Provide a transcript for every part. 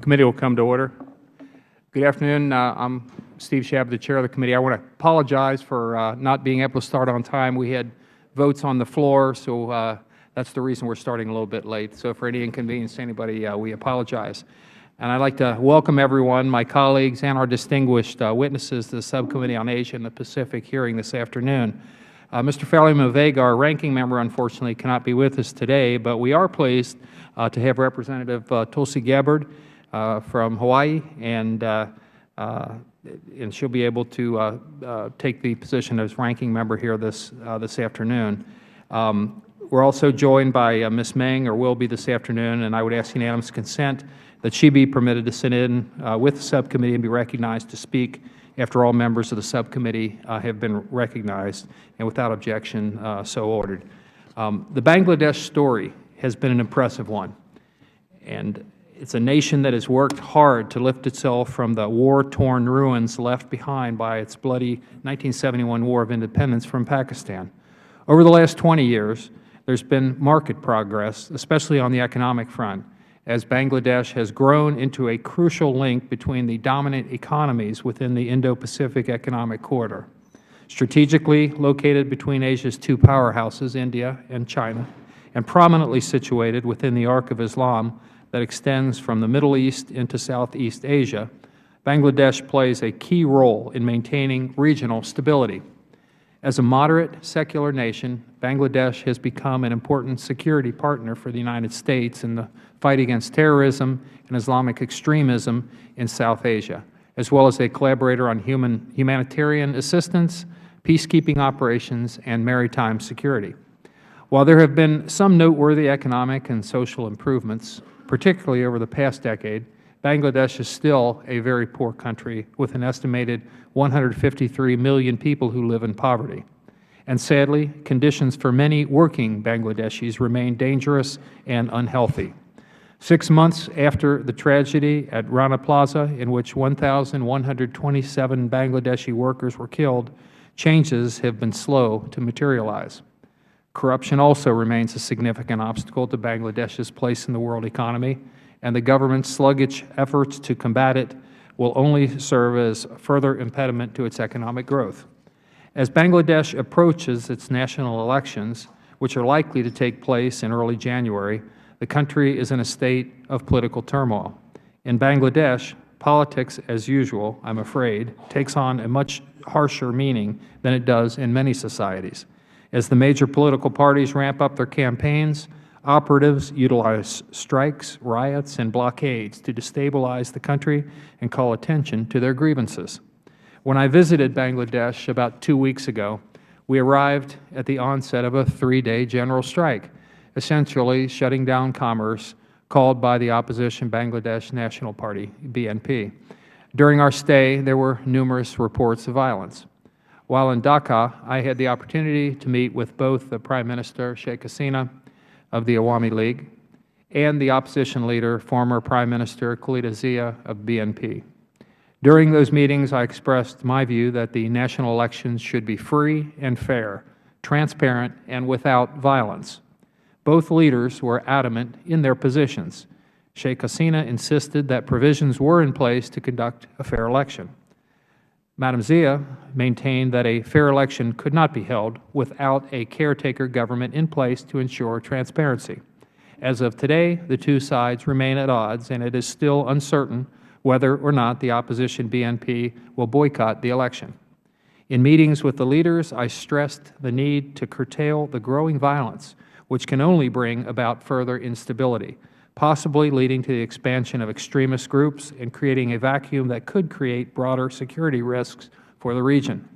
Committee will come to order. Good afternoon. I'm Steve Chabot, the Chair of the Committee. I want to apologize for not being able to start on time. We had votes on the floor, so that's the reason we're starting a little bit late. So for any inconvenience to anybody, we apologize. And I'd like to welcome everyone, my colleagues, and our distinguished witnesses to the Subcommittee on Asia and the Pacific hearing this afternoon. Mr. Farley-Mavega, our ranking member, unfortunately cannot be with us today, but we are pleased to have Representative Tulsi Gabbard from Hawaii, and she'll be able to take the position as ranking member here this afternoon. We're also joined by Ms. Meng, or will be this afternoon, and I would ask unanimous consent that she be permitted to sit in with the subcommittee and be recognized to speak after all members of the subcommittee have been recognized, and without objection, so ordered. The Bangladesh story has been an impressive one, and it's a nation that has worked hard to lift itself from the war-torn ruins left behind by its bloody 1971 War of Independence from Pakistan. Over the last 20 years, there's been marked progress, especially on the economic front, as Bangladesh has grown into a crucial link between the dominant economies within the Indo-Pacific Economic Corridor. Strategically located between Asia's two powerhouses, India and China, and prominently situated within the Arc of Islam that extends from the Middle East into Southeast Asia, Bangladesh plays a key role in maintaining regional stability. As a moderate, secular nation, Bangladesh has become an important security partner for the United States in the fight against terrorism and Islamic extremism in South Asia, as well as a collaborator on humanitarian assistance, peacekeeping operations, and maritime security. While there have been some noteworthy economic and social improvements, particularly over the past decade, Bangladesh is still a very poor country with an estimated 153 million people who live in poverty. And sadly, conditions for many working Bangladeshis remain dangerous and unhealthy. 6 months after the tragedy at Rana Plaza, in which 1,127 Bangladeshi workers were killed, changes have been slow to materialize. Corruption also remains a significant obstacle to Bangladesh's place in the world economy, and the government's sluggish efforts to combat it will only serve as further impediment to its economic growth. As Bangladesh approaches its national elections, which are likely to take place in early January, the country is in a state of political turmoil. In Bangladesh, politics, as usual, I'm afraid, takes on a much harsher meaning than it does in many societies. As the major political parties ramp up their campaigns, operatives utilize strikes, riots, and blockades to destabilize the country and call attention to their grievances. When I visited Bangladesh about 2 weeks ago, we arrived at the onset of a 3-day general strike, essentially shutting down commerce called by the opposition Bangladesh National Party, BNP. During our stay, there were numerous reports of violence. While in Dhaka, I had the opportunity to meet with both the Prime Minister, Sheikh Hasina, of the Awami League, and the opposition leader, former Prime Minister Khalida Zia of BNP. During those meetings, I expressed my view that the national elections should be free and fair, transparent, and without violence. Both leaders were adamant in their positions. Sheikh Hasina insisted that provisions were in place to conduct a fair election. Madam Zia maintained that a fair election could not be held without a caretaker government in place to ensure transparency. As of today, the two sides remain at odds, and it is still uncertain whether or not the opposition BNP will boycott the election. In meetings with the leaders, I stressed the need to curtail the growing violence, which can only bring about further instability, possibly leading to the expansion of extremist groups and creating a vacuum that could create broader security risks for the region.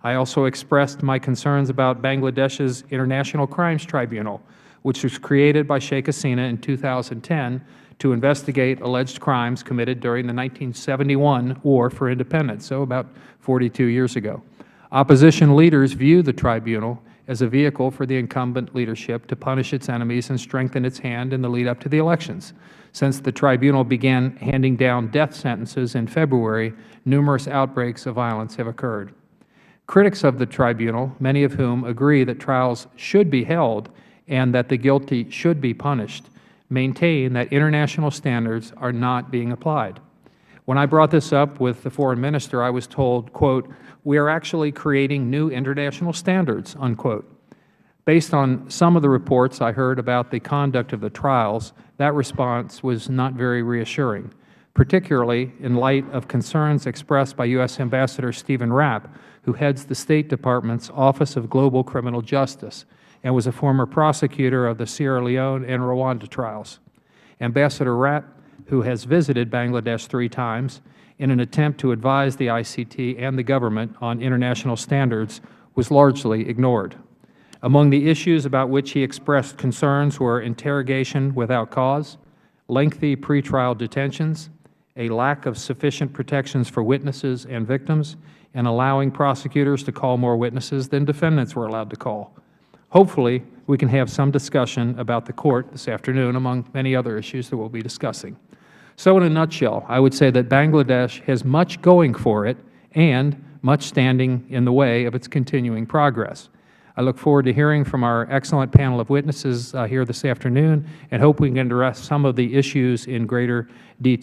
I also expressed my concerns about Bangladesh's International Crimes Tribunal, which was created by Sheikh Hasina in 2010 to investigate alleged crimes committed during the 1971 War for Independence, so about 42 years ago. Opposition leaders view the tribunal as a vehicle for the incumbent leadership to punish its enemies and strengthen its hand in the lead-up to the elections. Since the tribunal began handing down death sentences in February, numerous outbreaks of violence have occurred. Critics of the tribunal, many of whom agree that trials should be held and that the guilty should be punished, maintain that international standards are not being applied. When I brought this up with the Foreign Minister, I was told, quote, "We are actually creating new international standards," unquote. Based on some of the reports I heard about the conduct of the trials, that response was not very reassuring, particularly in light of concerns expressed by U.S. Ambassador Stephen Rapp, who heads the State Department's Office of Global Criminal Justice and was a former prosecutor of the Sierra Leone and Rwanda trials. Ambassador Rapp, who has visited Bangladesh 3 times in an attempt to advise the ICT and the government on international standards, was largely ignored. Among the issues about which he expressed concerns were interrogation without cause, lengthy pretrial detentions, a lack of sufficient protections for witnesses and victims, and allowing prosecutors to call more witnesses than defendants were allowed to call. Hopefully, we can have some discussion about the Court this afternoon, among many other issues that we will be discussing. So in a nutshell, I would say that Bangladesh has much going for it and much standing in the way of its continuing progress. I look forward to hearing from our excellent panel of witnesses here this afternoon and hope we can address some of the issues in greater detail